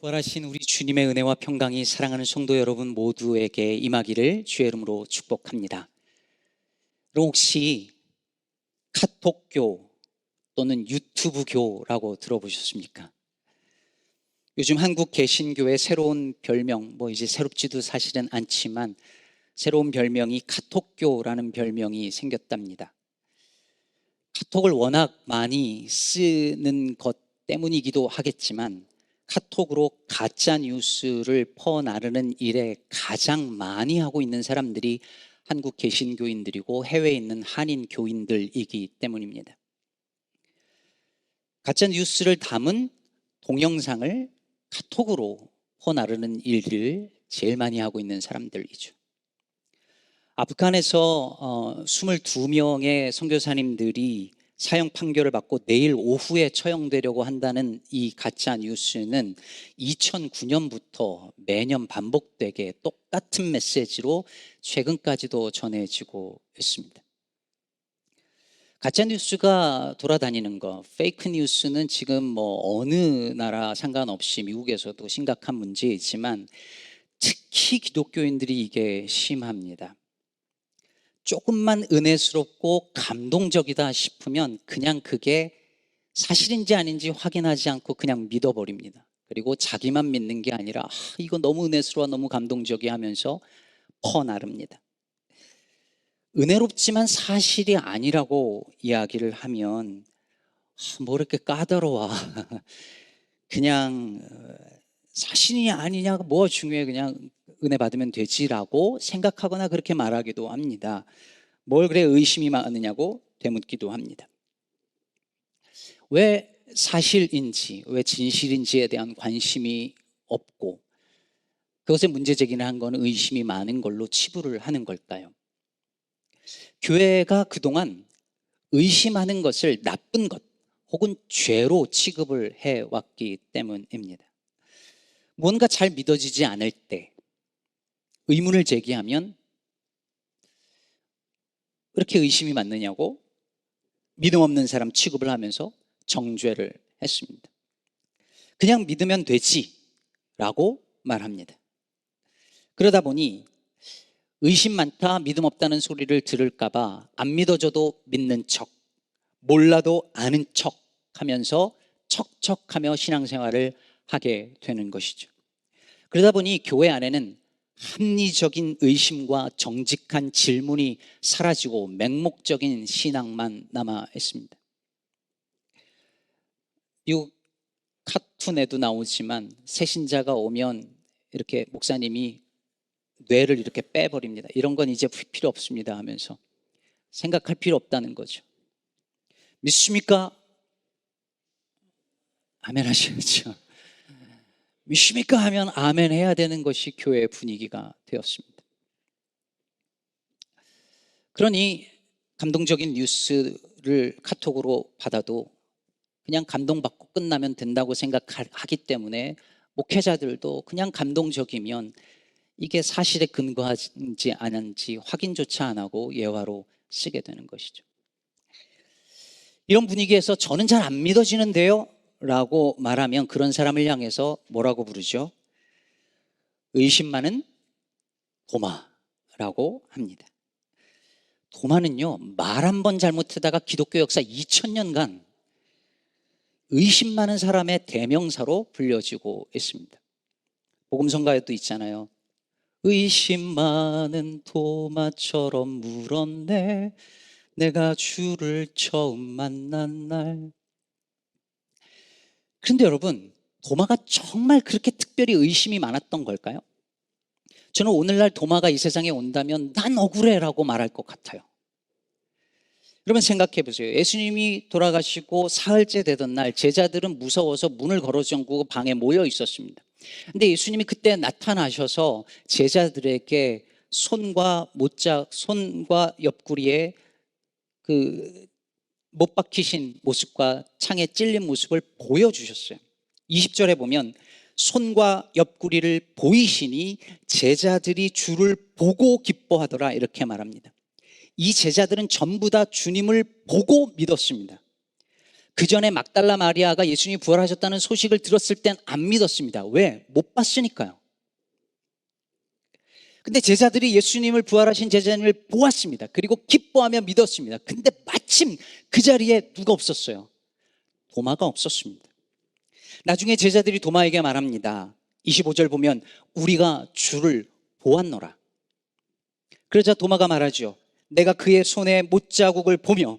부활하신 우리 주님의 은혜와 평강이 사랑하는 성도 여러분 모두에게 임하기를 주의 이름으로 축복합니다. 여러분 혹시 카톡교 또는 유튜브교라고 들어보셨습니까? 요즘 한국 개신교의 새로운 별명, 이제 새롭지도 사실은 않지만 새로운 별명이 카톡교라는 별명이 생겼답니다. 카톡을 워낙 많이 쓰는 것 때문이기도 하겠지만 카톡으로 가짜 뉴스를 퍼나르는 일에 가장 많이 하고 있는 사람들이 한국 개신교인들이고 해외에 있는 한인 교인들이기 때문입니다. 가짜 뉴스를 담은 동영상을 카톡으로 퍼나르는 일을 제일 많이 하고 있는 사람들이죠. 아프간에서 22명의 선교사님들이 사형 판결을 받고 내일 오후에 처형되려고 한다는 이 가짜 뉴스는 2009년부터 매년 반복되게 똑같은 메시지로 최근까지도 전해지고 있습니다. 가짜 뉴스가 돌아다니는 거, 페이크 뉴스는 지금 어느 나라 상관없이 미국에서도 심각한 문제이지만 특히 기독교인들이 이게 심합니다. 조금만 은혜스럽고 감동적이다 싶으면 그냥 그게 사실인지 아닌지 확인하지 않고 그냥 믿어버립니다. 그리고 자기만 믿는 게 아니라 이거 너무 은혜스러워 너무 감동적이야 하면서 퍼나릅니다. 은혜롭지만 사실이 아니라고 이야기를 하면 뭐 이렇게 까다로워 그냥 사실이 아니냐가 뭐가 중요해 그냥 은혜 받으면 되지라고 생각하거나 그렇게 말하기도 합니다. 뭘 그래 의심이 많으냐고 되묻기도 합니다. 왜 사실인지 왜 진실인지에 대한 관심이 없고 그것에 문제 제기를 한 건 의심이 많은 걸로 치부를 하는 걸까요? 교회가 그동안 의심하는 것을 나쁜 것 혹은 죄로 취급을 해왔기 때문입니다. 뭔가 잘 믿어지지 않을 때 의문을 제기하면 그렇게 의심이 맞느냐고 믿음 없는 사람 취급을 하면서 정죄를 했습니다. 그냥 믿으면 되지 라고 말합니다. 그러다 보니 의심 많다 믿음 없다는 소리를 들을까 봐 안 믿어져도 믿는 척 몰라도 아는 척 하면서 척척하며 신앙생활을 하게 되는 것이죠. 그러다 보니 교회 안에는 합리적인 의심과 정직한 질문이 사라지고 맹목적인 신앙만 남아 있습니다. 미국 카툰에도 나오지만 새신자가 오면 이렇게 목사님이 뇌를 이렇게 빼버립니다. 이런 건 이제 필요 없습니다 하면서 생각할 필요 없다는 거죠. 믿습니까? 아멘 하셔야죠. 믿습니까? 하면 아멘 해야 되는 것이 교회의 분위기가 되었습니다. 그러니 감동적인 뉴스를 카톡으로 받아도 그냥 감동받고 끝나면 된다고 생각하기 때문에 목회자들도 그냥 감동적이면 이게 사실에 근거하지 않은지 확인조차 안 하고 예화로 쓰게 되는 것이죠. 이런 분위기에서 저는 잘 안 믿어지는데요 라고 말하면 그런 사람을 향해서 뭐라고 부르죠? 의심 많은 도마라고 합니다. 도마는요 말 한 번 잘못하다가 기독교 역사 2000년간 의심 많은 사람의 대명사로 불려지고 있습니다. 복음성가에도 있잖아요. 의심 많은 도마처럼 물었네 내가 주를 처음 만난 날. 그런데 여러분 도마가 정말 그렇게 특별히 의심이 많았던 걸까요? 저는 오늘날 도마가 이 세상에 온다면 난 억울해라고 말할 것 같아요. 여러분 생각해 보세요. 예수님이 돌아가시고 사흘째 되던 날 제자들은 무서워서 문을 걸어 잠그고 방에 모여 있었습니다. 근데 예수님이 그때 나타나셔서 제자들에게 손과 옆구리에 그 못 박히신 모습과 창에 찔린 모습을 보여주셨어요. 20절에 보면 손과 옆구리를 보이시니 제자들이 주를 보고 기뻐하더라 이렇게 말합니다. 이 제자들은 전부 다 주님을 보고 믿었습니다. 그 전에 막달라 마리아가 예수님이 부활하셨다는 소식을 들었을 땐 안 믿었습니다. 왜? 못 봤으니까요. 근데 제자들이 예수님을 부활하신 제자님을 보았습니다. 그리고 기뻐하며 믿었습니다. 근데 마침 그 자리에 누가 없었어요? 도마가 없었습니다. 나중에 제자들이 도마에게 말합니다. 25절 보면 우리가 주를 보았노라. 그러자 도마가 말하죠. 내가 그의 손에 못자국을 보며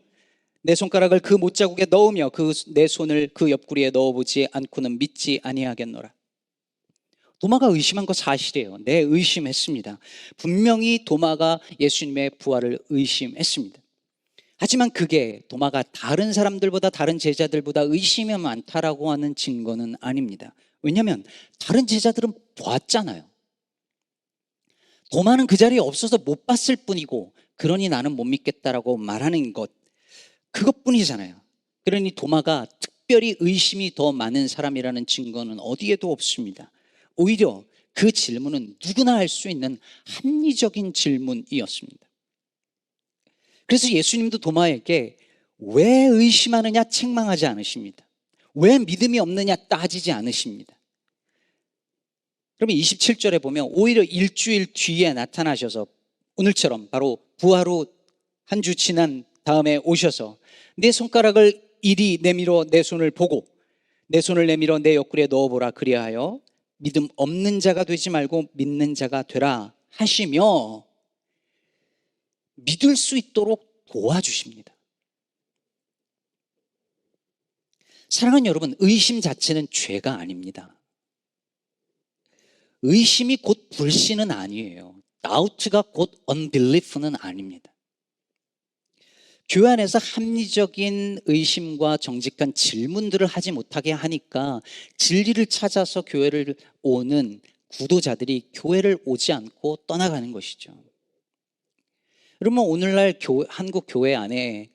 내 손가락을 그 못자국에 넣으며 내 손을 그 옆구리에 넣어보지 않고는 믿지 아니하겠노라. 도마가 의심한 거 사실이에요. 네, 의심했습니다. 분명히 도마가 예수님의 부활을 의심했습니다. 하지만 그게 도마가 다른 사람들보다, 다른 제자들보다 의심이 많다라고 하는 증거는 아닙니다. 왜냐하면 다른 제자들은 보았잖아요. 도마는 그 자리에 없어서 못 봤을 뿐이고, 그러니 나는 못 믿겠다라고 말하는 것, 그것뿐이잖아요. 그러니 도마가 특별히 의심이 더 많은 사람이라는 증거는 어디에도 없습니다. 오히려 그 질문은 누구나 할 수 있는 합리적인 질문이었습니다. 그래서 예수님도 도마에게 왜 의심하느냐 책망하지 않으십니다. 왜 믿음이 없느냐 따지지 않으십니다. 그러면 27절에 보면 오히려 일주일 뒤에 나타나셔서 오늘처럼 바로 부활 후 한 주 지난 다음에 오셔서 내 손가락을 이리 내밀어 내 손을 보고 내 손을 내밀어 내 옆구리에 넣어보라. 그리하여 믿음 없는 자가 되지 말고 믿는 자가 되라 하시며 믿을 수 있도록 도와주십니다. 사랑하는 여러분, 의심 자체는 죄가 아닙니다. 의심이 곧 불신은 아니에요. doubt가 곧 unbelief는 아닙니다. 교회 안에서 합리적인 의심과 정직한 질문들을 하지 못하게 하니까 진리를 찾아서 교회를 오는 구도자들이 교회를 오지 않고 떠나가는 것이죠. 그러면 오늘날 한국 교회 안에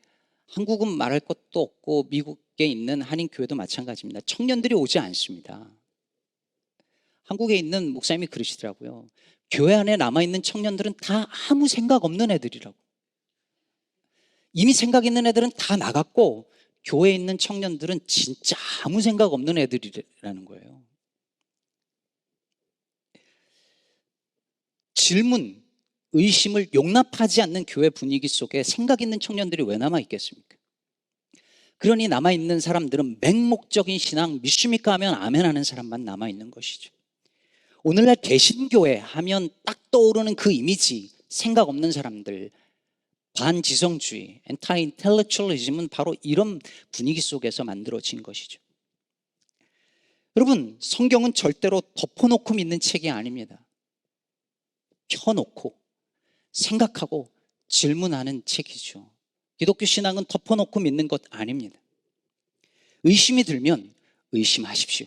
한국은 말할 것도 없고 미국에 있는 한인교회도 마찬가지입니다. 청년들이 오지 않습니다. 한국에 있는 목사님이 그러시더라고요. 교회 안에 남아있는 청년들은 다 아무 생각 없는 애들이라고. 이미 생각 있는 애들은 다 나갔고 교회에 있는 청년들은 진짜 아무 생각 없는 애들이라는 거예요. 질문, 의심을 용납하지 않는 교회 분위기 속에 생각 있는 청년들이 왜 남아있겠습니까? 그러니 남아있는 사람들은 맹목적인 신앙, 믿습니까 하면 아멘 하는 사람만 남아있는 것이죠. 오늘날 개신교회 하면 딱 떠오르는 그 이미지, 생각 없는 사람들, 반지성주의, 엔타인텔렉츄얼리즘은 바로 이런 분위기 속에서 만들어진 것이죠. 여러분, 성경은 절대로 덮어놓고 믿는 책이 아닙니다. 펴놓고 생각하고 질문하는 책이죠. 기독교 신앙은 덮어놓고 믿는 것 아닙니다. 의심이 들면 의심하십시오.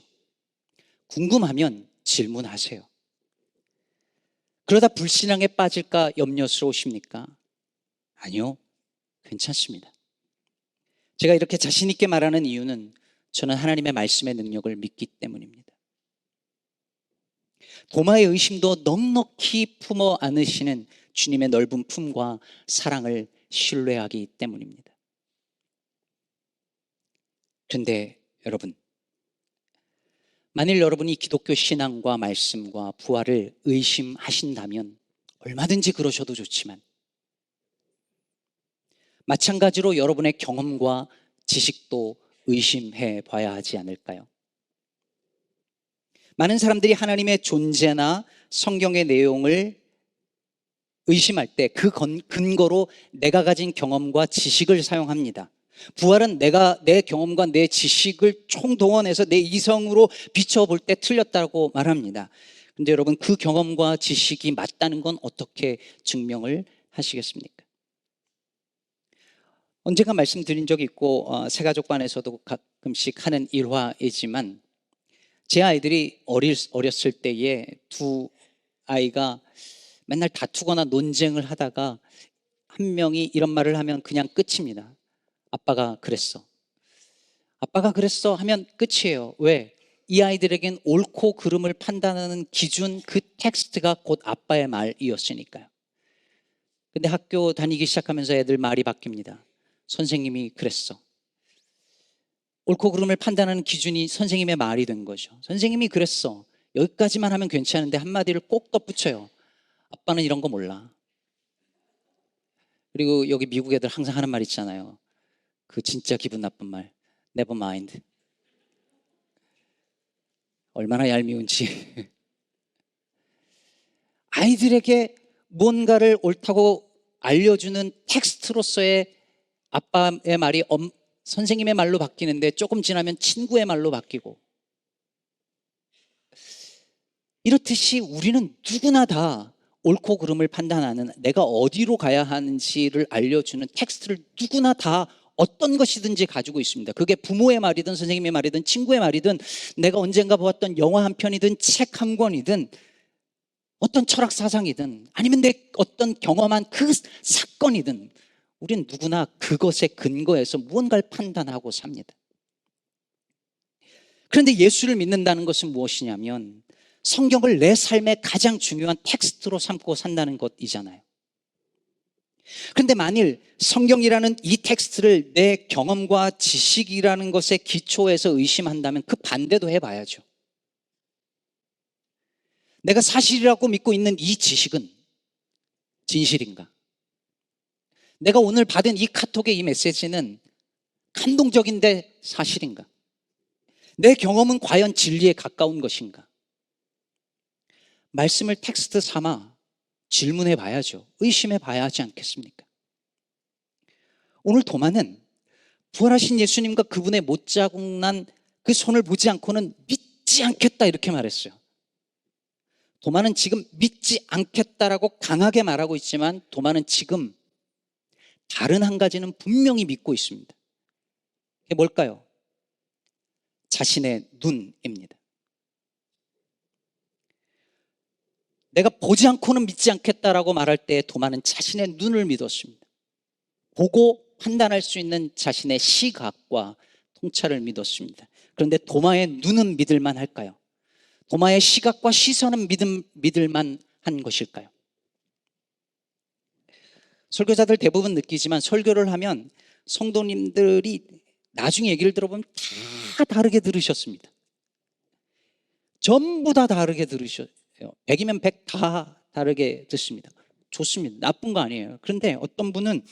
궁금하면 질문하세요. 그러다 불신앙에 빠질까 염려스러우십니까? 아니요, 괜찮습니다. 제가 이렇게 자신 있게 말하는 이유는 저는 하나님의 말씀의 능력을 믿기 때문입니다. 도마의 의심도 넉넉히 품어 안으시는 주님의 넓은 품과 사랑을 신뢰하기 때문입니다. 그런데 여러분, 만일 여러분이 기독교 신앙과 말씀과 부활을 의심하신다면 얼마든지 그러셔도 좋지만 마찬가지로 여러분의 경험과 지식도 의심해 봐야 하지 않을까요? 많은 사람들이 하나님의 존재나 성경의 내용을 의심할 때 그 근거로 내가 가진 경험과 지식을 사용합니다. 부활은 내 경험과 내 지식을 총동원해서 내 이성으로 비춰볼 때 틀렸다고 말합니다. 그런데 여러분, 그 경험과 지식이 맞다는 건 어떻게 증명을 하시겠습니까? 언젠가 말씀드린 적이 있고 새가족반에서도 가끔씩 하는 일화이지만 제 아이들이 어렸을 때에 두 아이가 맨날 다투거나 논쟁을 하다가 한 명이 이런 말을 하면 그냥 끝입니다. 아빠가 그랬어. 아빠가 그랬어 하면 끝이에요. 왜? 이 아이들에겐 옳고 그름을 판단하는 기준, 그 텍스트가 곧 아빠의 말이었으니까요. 근데 학교 다니기 시작하면서 애들 말이 바뀝니다. 선생님이 그랬어. 옳고 그름을 판단하는 기준이 선생님의 말이 된 거죠. 선생님이 그랬어. 여기까지만 하면 괜찮은데 한마디를 꼭 덧붙여요. 아빠는 이런 거 몰라. 그리고 여기 미국 애들 항상 하는 말 있잖아요. 그 진짜 기분 나쁜 말. Never mind. 얼마나 얄미운지. 아이들에게 무언가를 옳다고 알려주는 텍스트로서의 아빠의 말이 선생님의 말로 바뀌는데 조금 지나면 친구의 말로 바뀌고, 이렇듯이 우리는 누구나 다 옳고 그름을 판단하는, 내가 어디로 가야 하는지를 알려주는 텍스트를 누구나 다 어떤 것이든지 가지고 있습니다. 그게 부모의 말이든 선생님의 말이든 친구의 말이든 내가 언젠가 보았던 영화 한 편이든 책 한 권이든 어떤 철학 사상이든 아니면 내 어떤 경험한 그 사건이든 우리는 누구나 그것에 근거해서 무언가를 판단하고 삽니다. 그런데 예수를 믿는다는 것은 무엇이냐면 성경을 내 삶의 가장 중요한 텍스트로 삼고 산다는 것이잖아요. 그런데 만일 성경이라는 이 텍스트를 내 경험과 지식이라는 것에 기초해서 의심한다면 그 반대도 해봐야죠. 내가 사실이라고 믿고 있는 이 지식은 진실인가? 내가 오늘 받은 이 카톡의 이 메시지는 감동적인데 사실인가? 내 경험은 과연 진리에 가까운 것인가? 말씀을 텍스트 삼아 질문해 봐야죠. 의심해 봐야 하지 않겠습니까? 오늘 도마는 부활하신 예수님과 그분의 못자국 난 그 손을 보지 않고는 믿지 않겠다 이렇게 말했어요. 도마는 지금 믿지 않겠다라고 강하게 말하고 있지만 도마는 지금 다른 한 가지는 분명히 믿고 있습니다. 그게 뭘까요? 자신의 눈입니다. 내가 보지 않고는 믿지 않겠다라고 말할 때 도마는 자신의 눈을 믿었습니다. 보고 판단할 수 있는 자신의 시각과 통찰을 믿었습니다. 그런데 도마의 눈은 믿을만 할까요? 도마의 시각과 시선은 믿을만 한 것일까요? 설교자들 대부분 느끼지만 설교를 하면 성도님들이 나중에 얘기를 들어보면 다 다르게 들으셨습니다. 전부 다 다르게 들으셨어요. 100이면 100 다 다르게 듣습니다. 좋습니다. 나쁜 거 아니에요. 그런데 어떤 분은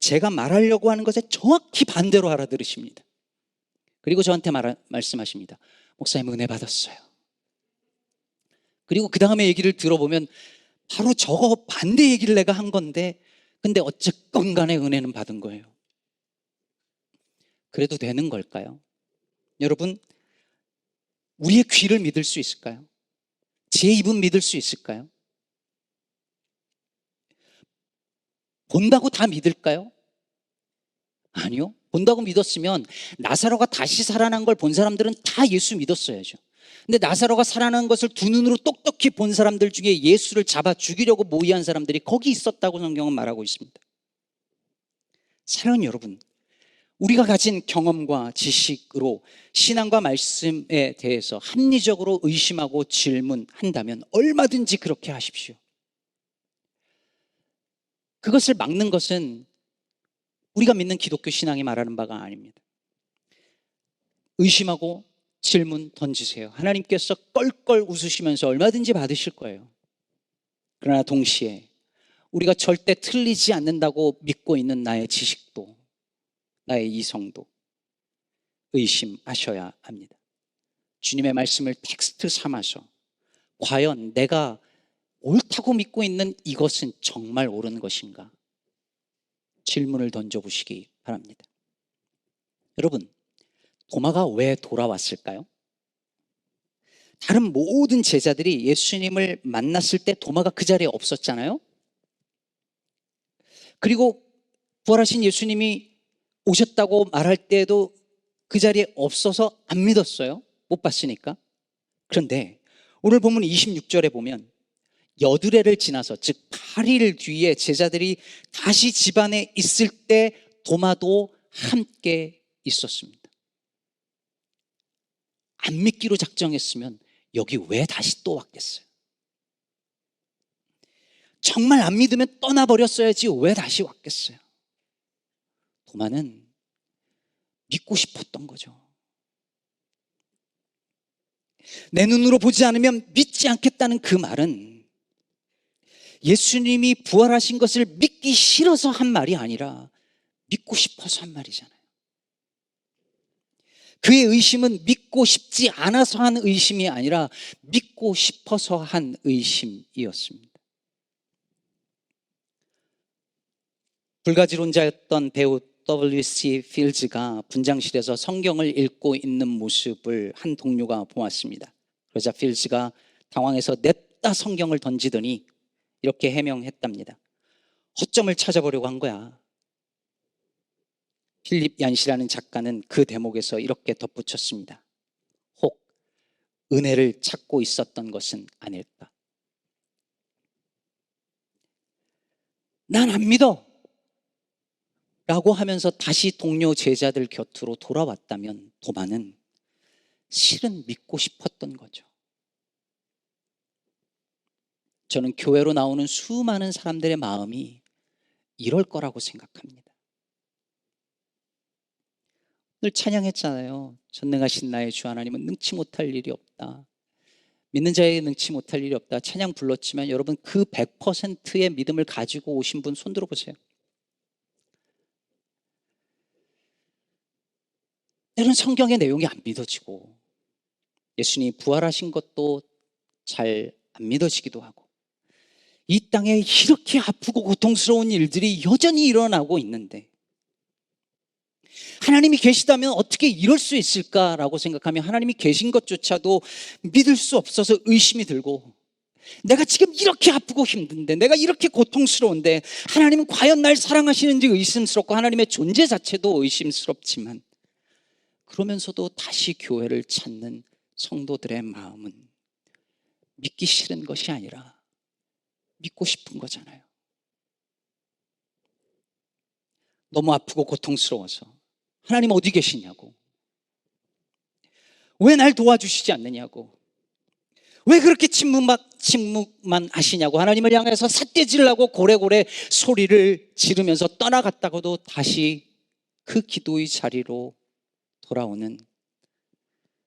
제가 말하려고 하는 것에 정확히 반대로 알아들으십니다. 그리고 저한테 말씀하십니다. 목사님 은혜 받았어요. 그리고 그 다음에 얘기를 들어보면 바로 저거 반대 얘기를 내가 한 건데 근데 어쨌건 간에 은혜는 받은 거예요. 그래도 되는 걸까요? 여러분, 우리의 귀를 믿을 수 있을까요? 제 입은 믿을 수 있을까요? 본다고 다 믿을까요? 아니요. 본다고 믿었으면 나사로가 다시 살아난 걸 본 사람들은 다 예수 믿었어야죠. 근데 나사로가 살아난 것을 두 눈으로 똑똑히 본 사람들 중에 예수를 잡아 죽이려고 모의한 사람들이 거기 있었다고 성경은 말하고 있습니다. 사랑하는 여러분, 우리가 가진 경험과 지식으로 신앙과 말씀에 대해서 합리적으로 의심하고 질문한다면 얼마든지 그렇게 하십시오. 그것을 막는 것은 우리가 믿는 기독교 신앙이 말하는 바가 아닙니다. 의심하고 질문 던지세요. 하나님께서 껄껄 웃으시면서 얼마든지 받으실 거예요. 그러나 동시에 우리가 절대 틀리지 않는다고 믿고 있는 나의 지식도, 나의 이성도 의심하셔야 합니다. 주님의 말씀을 텍스트 삼아서 과연 내가 옳다고 믿고 있는 이것은 정말 옳은 것인가? 질문을 던져보시기 바랍니다. 여러분, 도마가 왜 돌아왔을까요? 다른 모든 제자들이 예수님을 만났을 때 도마가 그 자리에 없었잖아요. 그리고 부활하신 예수님이 오셨다고 말할 때도 그 자리에 없어서 안 믿었어요. 못 봤으니까. 그런데 오늘 본문 26절에 보면 여드레를 지나서, 즉 8일 뒤에 제자들이 다시 집안에 있을 때 도마도 함께 있었습니다. 안 믿기로 작정했으면 여기 왜 다시 또 왔겠어요? 정말 안 믿으면 떠나버렸어야지 왜 다시 왔겠어요? 도마는 믿고 싶었던 거죠. 내 눈으로 보지 않으면 믿지 않겠다는 그 말은 예수님이 부활하신 것을 믿기 싫어서 한 말이 아니라 믿고 싶어서 한 말이잖아요. 그의 의심은 믿고 싶지 않아서 한 의심이 아니라 믿고 싶어서 한 의심이었습니다. 불가지론자였던 배우 W.C. 필즈가 분장실에서 성경을 읽고 있는 모습을 한 동료가 보았습니다. 그러자 필즈가 당황해서 냅다 성경을 던지더니 이렇게 해명했답니다. 허점을 찾아보려고 한 거야. 필립 얀시라는 작가는 그 대목에서 이렇게 덧붙였습니다. 혹 은혜를 찾고 있었던 것은 아닐까? 난 안 믿어 라고 하면서 다시 동료 제자들 곁으로 돌아왔다면 도마는 실은 믿고 싶었던 거죠. 저는 교회로 나오는 수많은 사람들의 마음이 이럴 거라고 생각합니다. 오늘 찬양했잖아요. 전능하신 나의 주 하나님은 능치 못할 일이 없다. 믿는 자에게 능치 못할 일이 없다. 찬양 불렀지만 여러분 그 100%의 믿음을 가지고 오신 분 손 들어보세요. 때로는 성경의 내용이 안 믿어지고 예수님이 부활하신 것도 잘 안 믿어지기도 하고 이 땅에 이렇게 아프고 고통스러운 일들이 여전히 일어나고 있는데 하나님이 계시다면 어떻게 이럴 수 있을까라고 생각하면 하나님이 계신 것조차도 믿을 수 없어서 의심이 들고 내가 지금 이렇게 아프고 힘든데 내가 이렇게 고통스러운데 하나님은 과연 날 사랑하시는지 의심스럽고 하나님의 존재 자체도 의심스럽지만 그러면서도 다시 교회를 찾는 성도들의 마음은 믿기 싫은 것이 아니라 믿고 싶은 거잖아요. 너무 아프고 고통스러워서 하나님 어디 계시냐고, 왜 날 도와주시지 않느냐고, 왜 그렇게 침묵만 하시냐고 하나님을 향해서 삿대질하고 고래고래 소리를 지르면서 떠나갔다고도 다시 그 기도의 자리로 돌아오는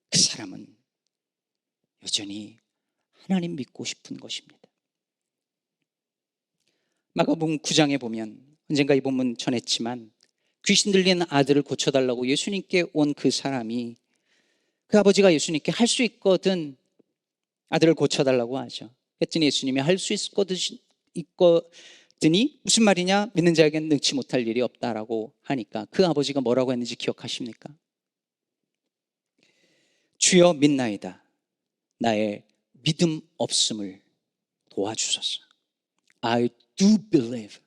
그 사람은 여전히 하나님 믿고 싶은 것입니다. 마가복음 9장에 보면 언젠가 이 본문 전했지만 귀신 들린 아들을 고쳐달라고 예수님께 온 그 사람이 그 아버지가 예수님께 할 수 있거든 아들을 고쳐달라고 하죠. 했더니 예수님이 할 수 있거든이 무슨 말이냐, 믿는 자에게는 능치 못할 일이 없다라고 하니까 그 아버지가 뭐라고 했는지 기억하십니까? 주여 믿나이다. 나의 믿음 없음을 도와주소서. I do believe.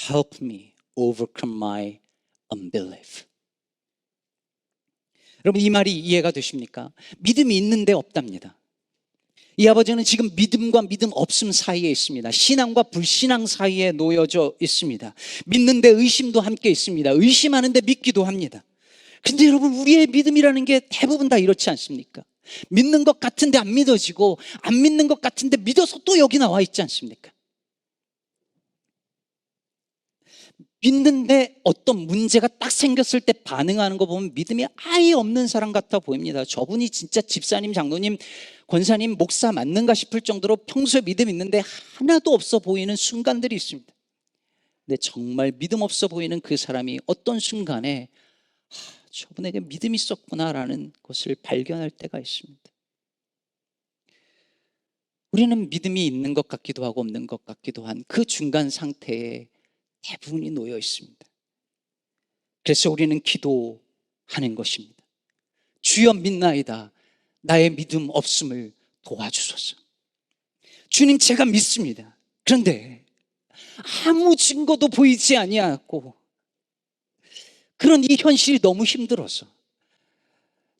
Help me overcome my unbelief. 여러분 이 말이 이해가 되십니까? 믿음이 있는데 없답니다. 이 아버지는 지금 믿음과 믿음 없음 사이에 있습니다. 신앙과 불신앙 사이에 놓여져 있습니다. 믿는데 의심도 함께 있습니다. 의심하는데 믿기도 합니다. 근데 여러분 우리의 믿음이라는 게 대부분 다 이렇지 않습니까? 믿는 것 같은데 안 믿어지고 안 믿는 것 같은데 믿어서 또 여기 나와 있지 않습니까? 믿는데 어떤 문제가 딱 생겼을 때 반응하는 거 보면 믿음이 아예 없는 사람 같아 보입니다. 저분이 진짜 집사님, 장로님, 권사님, 목사 맞는가 싶을 정도로 평소에 믿음 있는데 하나도 없어 보이는 순간들이 있습니다. 근데 정말 믿음 없어 보이는 그 사람이 어떤 순간에 저분에게 믿음이 있었구나라는 것을 발견할 때가 있습니다. 우리는 믿음이 있는 것 같기도 하고 없는 것 같기도 한 그 중간 상태에 대부분이 놓여 있습니다. 그래서 우리는 기도하는 것입니다. 주여 믿나이다. 나의 믿음 없음을 도와주소서. 주님 제가 믿습니다. 그런데 아무 증거도 보이지 아니하고 그런 이 현실이 너무 힘들어서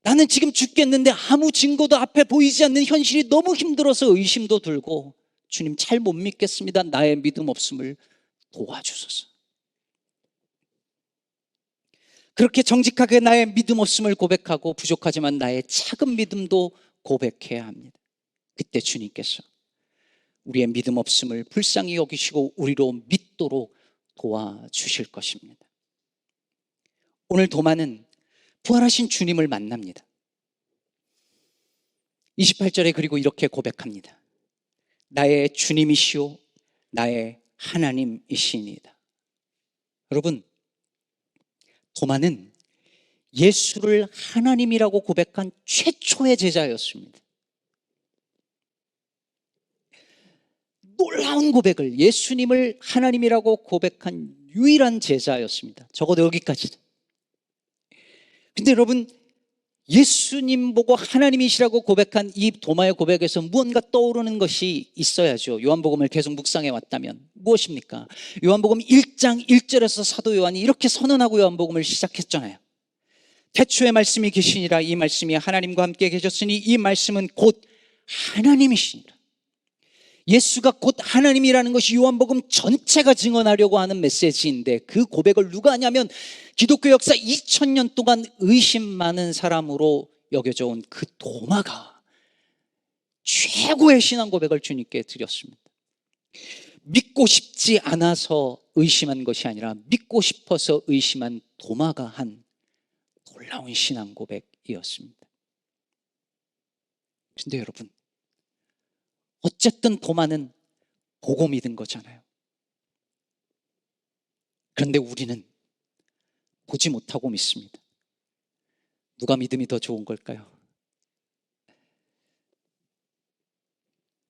나는 지금 죽겠는데 아무 증거도 앞에 보이지 않는 현실이 너무 힘들어서 의심도 들고 주님 잘 못 믿겠습니다. 나의 믿음 없음을 도와주소서. 그렇게 정직하게 나의 믿음 없음을 고백하고 부족하지만 나의 작은 믿음도 고백해야 합니다. 그때 주님께서 우리의 믿음 없음을 불쌍히 여기시고 우리로 믿도록 도와주실 것입니다. 오늘 도마는 부활하신 주님을 만납니다. 28절에 그리고 이렇게 고백합니다. 나의 주님이시오 나의 하나님이시니이다. 여러분, 도마는 예수를 하나님이라고 고백한 최초의 제자였습니다. 놀라운 고백을, 예수님을 하나님이라고 고백한 유일한 제자였습니다. 적어도 여기까지는. 근데 여러분, 예수님 보고 하나님이시라고 고백한 이 도마의 고백에서 무언가 떠오르는 것이 있어야죠. 요한복음을 계속 묵상해 왔다면 무엇입니까? 요한복음 1장 1절에서 사도 요한이 이렇게 선언하고 요한복음을 시작했잖아요. 태초에 말씀이 계시니라. 이 말씀이 하나님과 함께 계셨으니 이 말씀은 곧 하나님이시니라. 예수가 곧 하나님이라는 것이 요한복음 전체가 증언하려고 하는 메시지인데, 그 고백을 누가 하냐면 기독교 역사 2000년 동안 의심 많은 사람으로 여겨져 온 그 도마가 최고의 신앙 고백을 주님께 드렸습니다. 믿고 싶지 않아서 의심한 것이 아니라 믿고 싶어서 의심한 도마가 한 놀라운 신앙 고백이었습니다. 그런데 여러분, 어쨌든 도마는 보고 믿은 거잖아요. 그런데 우리는 보지 못하고 믿습니다. 누가 믿음이 더 좋은 걸까요?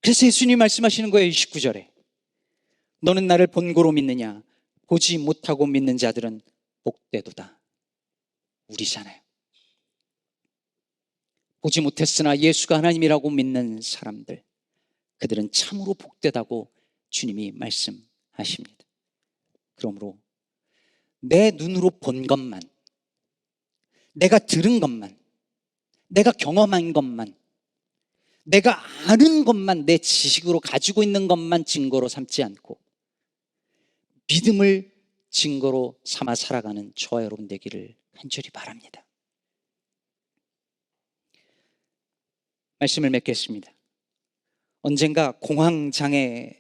그래서 예수님이 말씀하시는 거예요. 29절에 너는 나를 본고로 믿느냐? 보지 못하고 믿는 자들은 복되도다. 우리잖아요. 보지 못했으나 예수가 하나님이라고 믿는 사람들, 그들은 참으로 복되다고 주님이 말씀하십니다. 그러므로 내 눈으로 본 것만, 내가 들은 것만, 내가 경험한 것만, 내가 아는 것만, 내 지식으로 가지고 있는 것만 증거로 삼지 않고 믿음을 증거로 삼아 살아가는 저와 여러분 되기를 간절히 바랍니다. 말씀을 맺겠습니다. 언젠가 공황장애를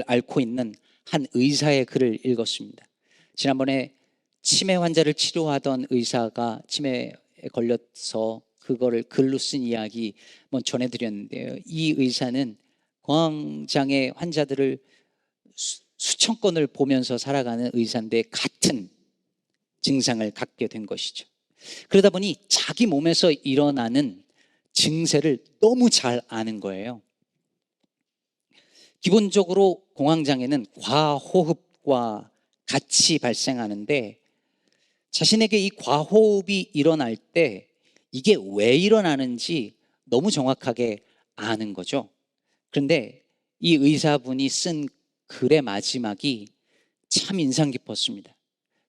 앓고 있는 한 의사의 글을 읽었습니다. 지난번에 치매 환자를 치료하던 의사가 치매에 걸려서 그거를 글로 쓴 이야기 한번 전해드렸는데요. 이 의사는 공황장애 환자들을 수천 건을 보면서 살아가는 의사인데 같은 증상을 갖게 된 것이죠. 그러다 보니 자기 몸에서 일어나는 증세를 너무 잘 아는 거예요. 기본적으로 공황장애는 과호흡과 같이 발생하는데, 자신에게 이 과호흡이 일어날 때 이게 왜 일어나는지 너무 정확하게 아는 거죠. 그런데 이 의사분이 쓴 글의 마지막이 참 인상 깊었습니다.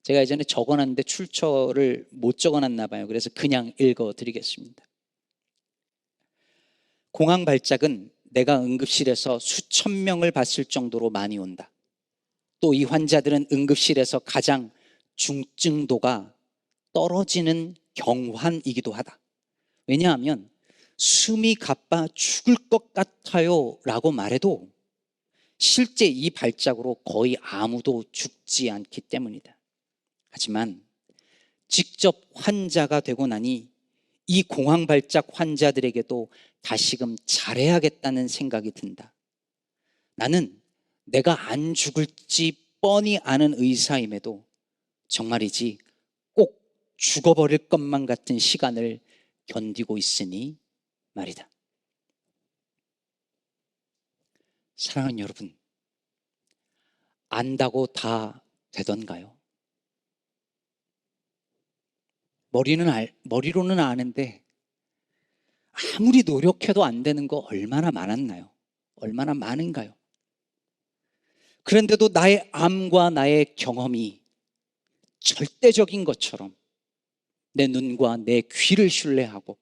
제가 예전에 적어놨는데 출처를 못 적어놨나 봐요. 그래서 그냥 읽어드리겠습니다. 공황 발작은 내가 응급실에서 수천 명을 봤을 정도로 많이 온다. 또 이 환자들은 응급실에서 가장 중증도가 떨어지는 경환이기도 하다. 왜냐하면 숨이 가빠 죽을 것 같아요 라고 말해도 실제 이 발작으로 거의 아무도 죽지 않기 때문이다. 하지만 직접 환자가 되고 나니 이 공황 발작 환자들에게도 다시금 잘해야겠다는 생각이 든다. 나는 내가 안 죽을지 뻔히 아는 의사임에도 정말이지 꼭 죽어버릴 것만 같은 시간을 견디고 있으니 말이다. 사랑하는 여러분, 안다고 다 되던가요? 머리로는 아는데 아무리 노력해도 안 되는 거 얼마나 많았나요? 얼마나 많은가요? 그런데도 나의 암과 나의 경험이 절대적인 것처럼 내 눈과 내 귀를 신뢰하고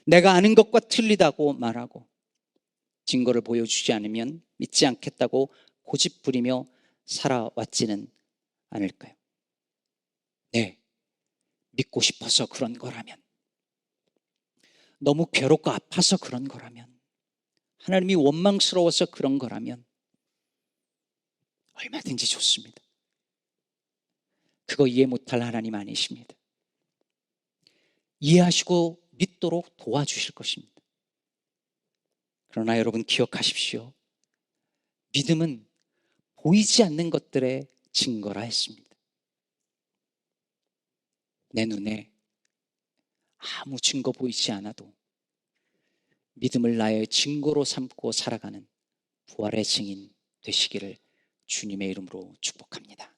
내가 아는 것과 틀리다고 말하고 증거를 보여주지 않으면 믿지 않겠다고 고집부리며 살아왔지는 않을까요? 네, 믿고 싶어서 그런 거라면, 너무 괴롭고 아파서 그런 거라면, 하나님이 원망스러워서 그런 거라면 얼마든지 좋습니다. 그거 이해 못할 하나님 아니십니다. 이해하시고 믿도록 도와주실 것입니다. 그러나 여러분 기억하십시오. 믿음은 보이지 않는 것들의 증거라 했습니다. 내 눈에 아무 증거 보이지 않아도 믿음을 나의 증거로 삼고 살아가는 부활의 증인 되시기를 주님의 이름으로 축복합니다.